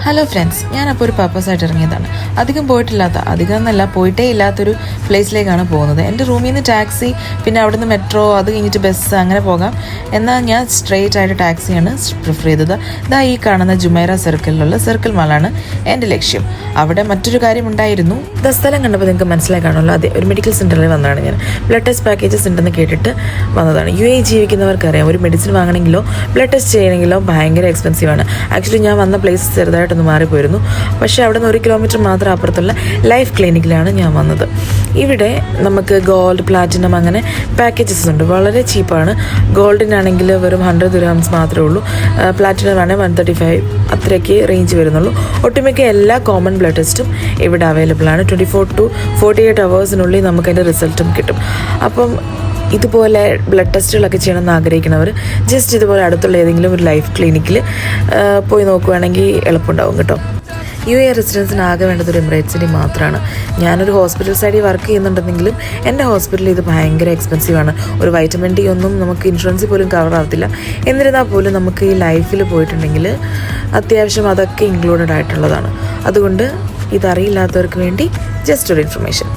Hello friends, ഞാനപ്പോൾ ഒരു പർപ്പസായിട്ട് ഇറങ്ങിയതാണ്. അധികം എന്നല്ല പോയിട്ടേ ഇല്ലാത്തൊരു പ്ലേസിലേക്കാണ് പോകുന്നത്. എൻ്റെ റൂമിൽ നിന്ന് ടാക്സി, പിന്നെ അവിടെ നിന്ന് മെട്രോ, അത് കഴിഞ്ഞിട്ട് ബസ്, അങ്ങനെ പോകാം. എന്നാൽ ഞാൻ സ്ട്രെയിറ്റ് ആയിട്ട് ടാക്സിയാണ് പ്രിഫർ ചെയ്തത്. ഇതാ ഈ കാണുന്ന ജുമൈറ സർക്കിളിലുള്ള സർക്കിൾ മാളാണ് എൻ്റെ ലക്ഷ്യം. അവിടെ മറ്റൊരു കാര്യം ഉണ്ടായിരുന്നു. സ്ഥലം കണ്ടപ്പോൾ നിങ്ങൾക്ക് മനസ്സിലായി കാണുമല്ലോ, അതെ, ഒരു മെഡിക്കൽ സെൻ്ററിൽ വന്നതാണ് ഞാൻ. ബ്ലഡ് ടെസ്റ്റ് പാക്കേജസ് ഉണ്ടെന്ന് കേട്ടിട്ട് വന്നതാണ്. UAE ജീവിക്കുന്നവർക്കറിയാം, ഒരു മെഡിസിൻ വാങ്ങണമെങ്കിലോ ബ്ലഡ് ടെസ്റ്റ് ചെയ്യണമെങ്കിലോ ഭയങ്കര എക്സ്പെൻസീവാണ്. ആക്ച്വലി ഞാൻ വന്ന പ്ലേസ് ചെറുതായിട്ടൊന്ന് മാറിപ്പോയിരുന്നു. പക്ഷേ അവിടെ നിന്ന് 1 കിലോമീറ്റർ മാത്രം അപ്പുറത്തുള്ള ലൈഫ് ക്ലിനിക്കിലാണ് ഞാൻ വന്നത്. ഇവിടെ നമുക്ക് ഗോൾഡ്, പ്ലാറ്റിനം അങ്ങനെ പാക്കേജസ് ഉണ്ട്. വളരെ ചീപ്പാണ്. ഗോൾഡിനാണെങ്കിൽ വെറും 100 ദിർഹംസ് മാത്രമേ ഉള്ളൂ. പ്ലാറ്റിനം ആണെങ്കിൽ 135 അത്രയ്ക്ക് റേഞ്ച് വരുന്നുള്ളൂ. ഒട്ടുമിക്ക എല്ലാ കോമൺ ബ്ലഡ് ടെസ്റ്റും ഇവിടെ അവൈലബിൾ ആണ്. 24 to 48 അവേഴ്സിനുള്ളിൽ നമുക്കതിൻ്റെ റിസൾട്ടും കിട്ടും. അപ്പം ഇതുപോലെ ബ്ലഡ് ടെസ്റ്റുകളൊക്കെ ചെയ്യണമെന്ന് ആഗ്രഹിക്കുന്നവർ ജസ്റ്റ് ഇതുപോലെ അടുത്തുള്ള ഏതെങ്കിലും ഒരു ലൈഫ് ക്ലിനിക്കിൽ പോയി നോക്കുകയാണെങ്കിൽ എളുപ്പമുണ്ടാവും കേട്ടോ. UAE റെസിഡൻസിന് ആകെ വേണ്ടത് ഒരു എമിറേറ്റ്സിൻ്റെ മാത്രമാണ്. ഞാനൊരു ഹോസ്പിറ്റൽ സൈഡിൽ വർക്ക് ചെയ്യുന്നുണ്ടെങ്കിലും എൻ്റെ ഹോസ്പിറ്റലിൽ ഇത് ഭയങ്കര എക്സ്പെൻസീവാണ്. ഒരു വൈറ്റമിൻ ഡി ഒന്നും നമുക്ക് ഇൻഷുറൻസിൽ പോലും കവർ ആവത്തില്ല. എന്നിരുന്നാൽ പോലും നമുക്ക് ഈ ലൈഫിൽ പോയിട്ടുണ്ടെങ്കിൽ അത്യാവശ്യം അതൊക്കെ ഇൻക്ലൂഡഡ് ആയിട്ടുള്ളതാണ്. അതുകൊണ്ട് ഇതറിയില്ലാത്തവർക്ക് വേണ്ടി ജസ്റ്റ് ഒരു ഇൻഫർമേഷൻ.